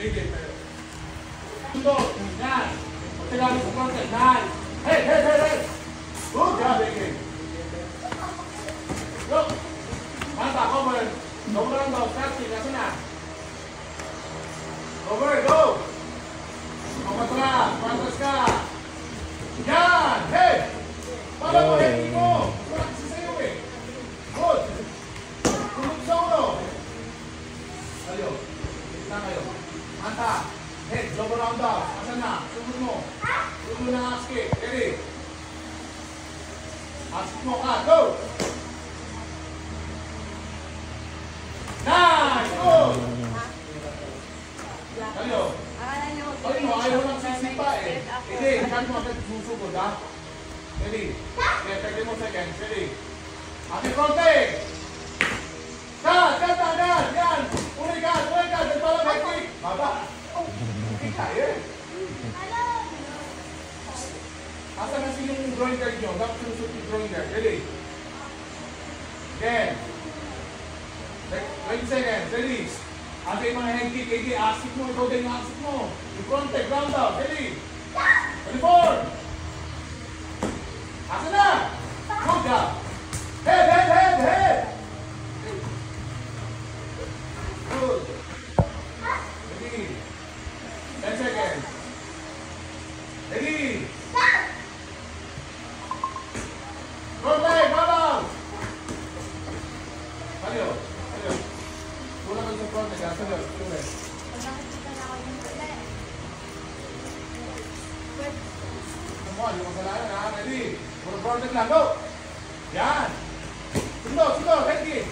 Sige, tayo. Sundot. Yan. Pagkagamit sa frontal. Nice. Head, head, head, head. Good job, Ricky. Look. Manta, cover. Cover lang daw. Starting. Nasa na. Cover, go. Pamatras. Pamatras ka. Yan. Head. Pala mo, head mo. Wala kasi sa'yo eh. Good. Tulog sa ulo. Aliyo. Kita kayo. Manta. Head. Double round down. Asan na? Sunod mo. Sunod mo na askip. Ready. Askip mo ka. Go. Nice. Good. Aliyo. Aliyo. Ayaw lang sisipa eh. Hindi. Ikan mo agad susugod ha. Ready. Okay. 30 more seconds. Ready. Akin konti. Cut. Cut agad. Yan. Uli ka. Uli ka. Dito lang hektik. Baba. Kaya eh. Asa na yung drawing card nyo? Dapat sinusot yung drawing card. Ready? Again. 20 seconds. Ready? Asa yung mga head kick. Ready? Asik mo. Ikaw din yung asik mo. Yung front leg. Ground out. Ready? 24. Asa na? Good job. Head, head, head, head. Good. Ready? 10 seconds. Ready? Front leg, ground out. Aliyo, aliyo. Kulang ka sa front leg, asa na? Sulit. Come on, yung masalanan ha. Ready? Puro front leg lang, go! Yan! Sundo, sundo, head kick.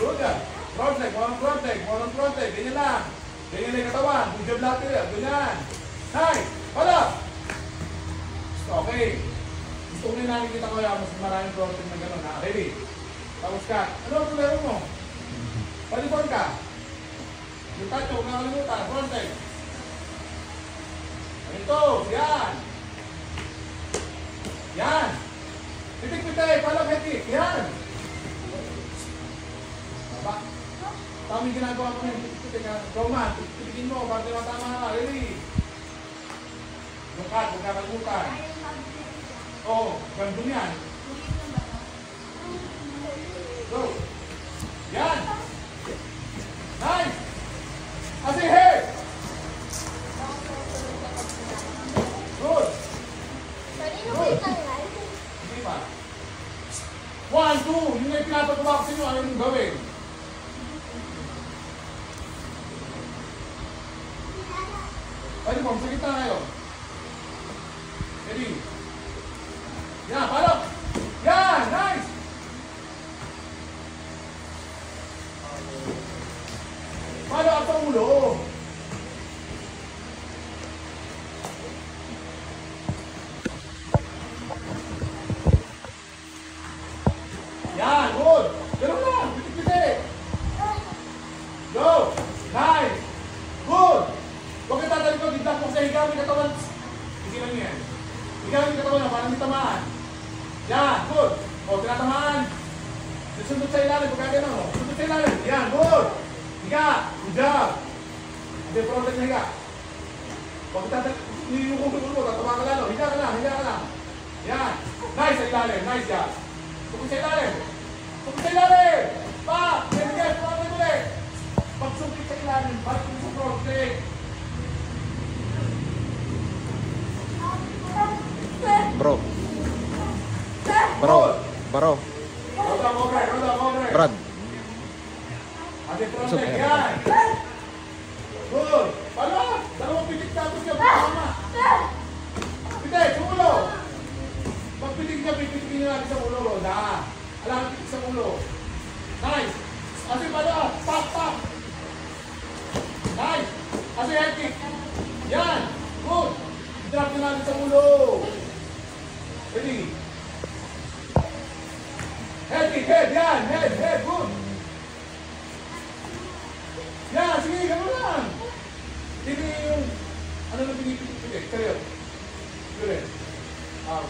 Good job. Front leg, one on front leg. Ganyan lang. Ganyan lang yung katawan. Good job lateral. Ganyan. Nice. Hold up. Okay. Gusto ko na nakikita ko yan. Mas maraming protein na gano'n. Ha? Ready? Tapos ka. Ano ang tulero mo? Palipon ka. Yung tacho, huwag na kalimutan. Front leg. Ito. Yan. Yan. Pitik-pitik. Palang hetik. Yan. Baba. Tama yung ginagawa ko ng pitik-pitik. Roman, pitik-pitikin mo. Para diba tama na. Ready? Yung cut, huwag na kalimutan. Oo, gandun yan. Go. Yan. Nice. Kasi head. Good. Good. Hindi pa. 1, 2. Yung may pinapagawa ko sa inyo, ano yung gawin? Pwede mo, sa gitna kayo. Ready? Yan, palok! Yan! Nice! Palok ang pangulo! Yan! Good! Ganun lang! Pitik-pitik! Go! Nice! Good! Huwag ka tatalikod, digdak mo sa higaw yung katawan. Sige lang yan. Higaw yung katawan na parang may tamaan. Yan, good. O, tinatamaan. Susundot sa ilalim, pagka gano'n, o. Susundot sa ilalim. Yan, good. Higa. Good job. Hindi, protect na higa. Huwag tatalikod, nililukong mo, tatamaan ka lalo. Higa ka lang, higa ka lang. Yan. Nice sa ilalim, nice job. Tukod sa ilalim. Tukod sa ilalim. Pa! Sige, protect ulit. Pagsukit sa ilalim, balik mo sa protect. Bro. Bro. Brad. Ate protect yan. Good. Pala, dalawang pitik tapos ka tama. Pitik, sa ulo. Pag pitik niya, pipitikin niya natin sa ulo. Alam, pitik sa ulo. Nice. Ate pala, pop, pop. Nice. Ate head kick. Yan. Good. Drop niya natin sa ulo. Ready? Head kick, head, yan, head, good. Yan, sige, gano'n lang. Hindi yung, ano na pinipitik, kayo. Good. Out.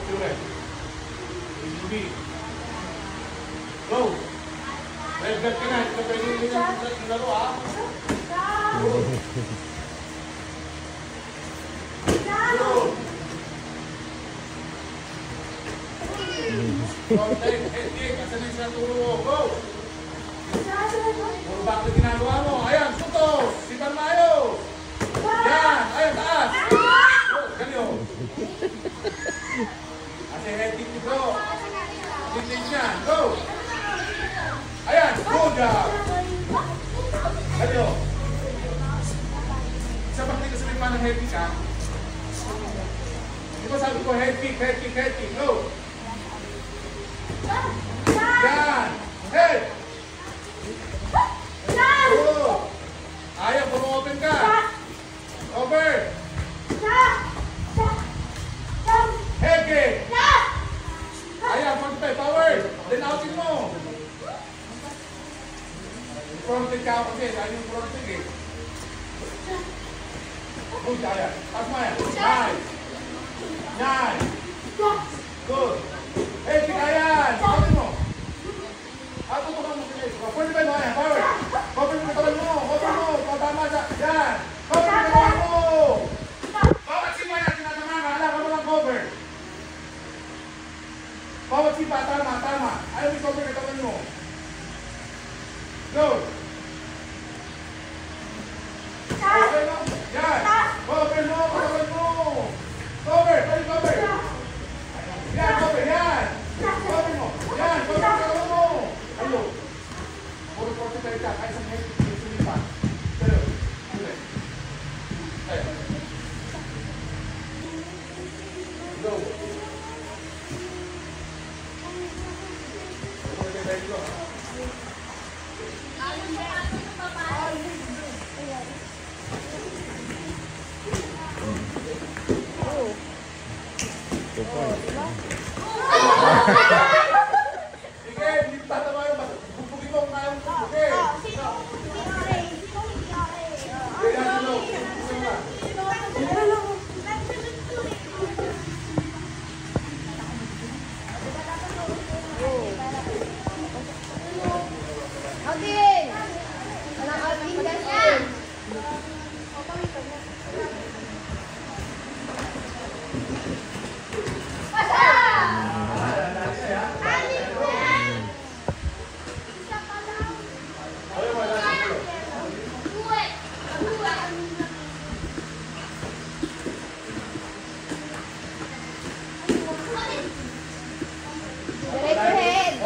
Good. Go. Red belt ka na, ito pwede yung laro ha. Asan yung isang turo mo? Go! Puro bakit ginagawa mo? Ayan, puto! Sipan mayo! Yan! Ayan, taas! Ganyo! Kasi heading ni bro. Heading niya. Go! Ayan, good job! Ganyo! Isa ba hindi ka sabi pa ng head kick, ha? Di ba sabi ko head kick, head kick, head kick? Go! Yan! Head! Go! Ayaw, pum-open ka! Over! Head kick! Ayaw, 45 power! Then outin mo! Fronted ka kasi, saan yung fronted eh? Good, ayan. Taas mo yan. Nice! Nice! Good! Hey, pinayan! Outin mo! Tutukan mo siya. 45 mo yan, power! Cover mo katawan mo! Cover mo! Tama siya! Yan! Cover mo katawan mo! Bawat sipa yan, tinatama ka. Alam ka mo lang cover. Bawat sipa, tama, tama. Ayaw mo cover katawan mo. Go! Cover mo! Yan! Cover mo! Katawan mo! Cover! Pwede cover! Yan! Cover! Yan! Cover mo! Yan! Cover katawan mo! Ayo! Puro 45 ka. Kahit sa head, sulipan. Pero, ulit. Ayo. Go! Go! Sige, hindi tatawa yung bubugin mo kung kaya mo. Okay. Kaya silo. Outing! Walang outing kasi.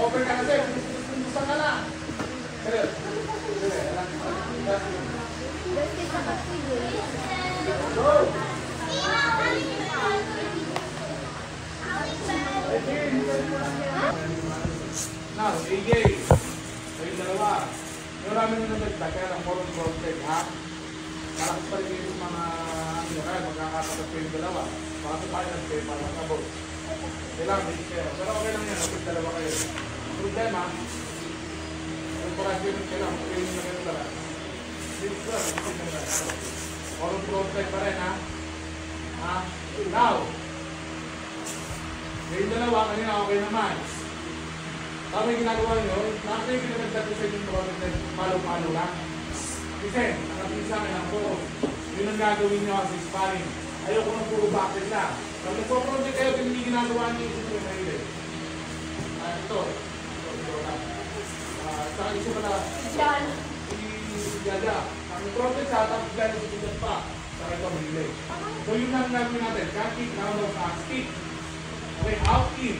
Open ka kasi, pundusan ka lang. Kaya, go! Now, AJ, kayong dalawa. Marami nyo nagdagdag, kaya lang moron fronted, ha? Malakas pa rin yung mga ano kaya, magkakapagat kayong dalawa. Bakit tayo nag-pay para nakabot? Kailangan din kayo. Pero okay lang yan, kapag dalawa kayo. Problema, yung parasyon yung kailangan, kayo yung nagano dala. Moron fronted pa rin, ha? Ha? Now, kayong dalawa, kanina okay naman. Tama yung ginagawa nyo, nakita yung pinagdagdag sa inyong fronted na malo-malo lang. Kasi, nakatingin sa akin ang puro. Yun ang gagawin nyo kasi sparring. Ayoko ng puro backend na. Pag nagpo-project kayo, hindi ginagawa nyo yung ito yung mahilig. Ito. Saka isa pala, i-yada. Ang project sa tapos gano'n sa tigas pa. Saka ito mahilig. So yun ang gagawin natin. Can't kick, round of ass, kick. Okay, out, in.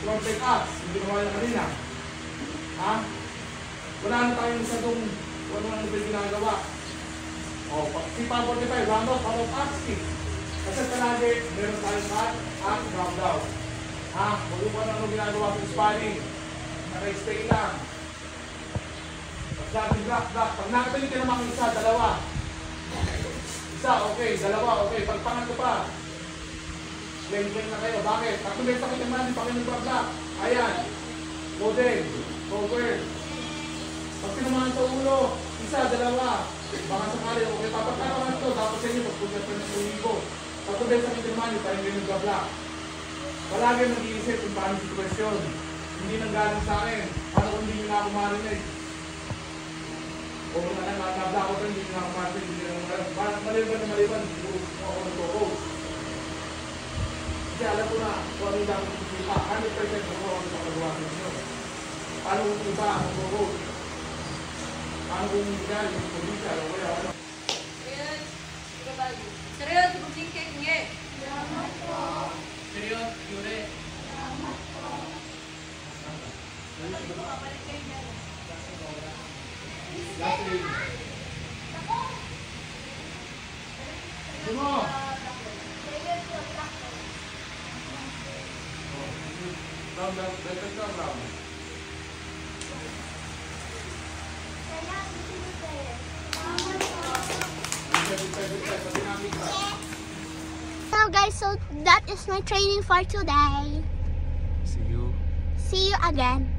Project ass. Hindi naman yung kanina. Ha? Wala na tayong sadong wala na ito ginagawa. O, si Pa 45, round off, out of ass, kick. Kasi palagi, meron tayong cut, up, drop down. Ha? Huwag mo ano ginagawa sa sparring. Naka-stay lang. Pag-sabi, block. Pag nakatayin ka naman isa, dalawa. Isa, okay. Dalawa, okay. Pag pangatlo pa, leng-leng na kayo. Bakit? Pag tumesa ka naman, pag nag-block. Ayan. Model. Cover. Pag pinamahan sa ulo, isa, dalawa. Baka sakali, okay. Papagkakaman ito, dapat sa inyo, pag-pugat ka ng tuligo. Pag tumesa ka naman, parang ganyan nag-block. Palagi nag-iisip kung paano sitwasyon. Hindi nang galing sa akin. Paano kung hindi nyo na ako marinig? O na lang, nag-block. ako rin, hindi nakapasok, hindi na maliban na maliban, hindi ako nag-coach. Kasi alam ko na kung ano yung dapat ipipita, 100% ako ang nakagawa ninyo. Paano kung iba ang nag-coach? Paano kung hindi ka, yung provincial, o kaya ano? Serius, bukling cake niya. Serius, Yure. Sino? Round, round. So guys, so that is my training for today. See you. See you again.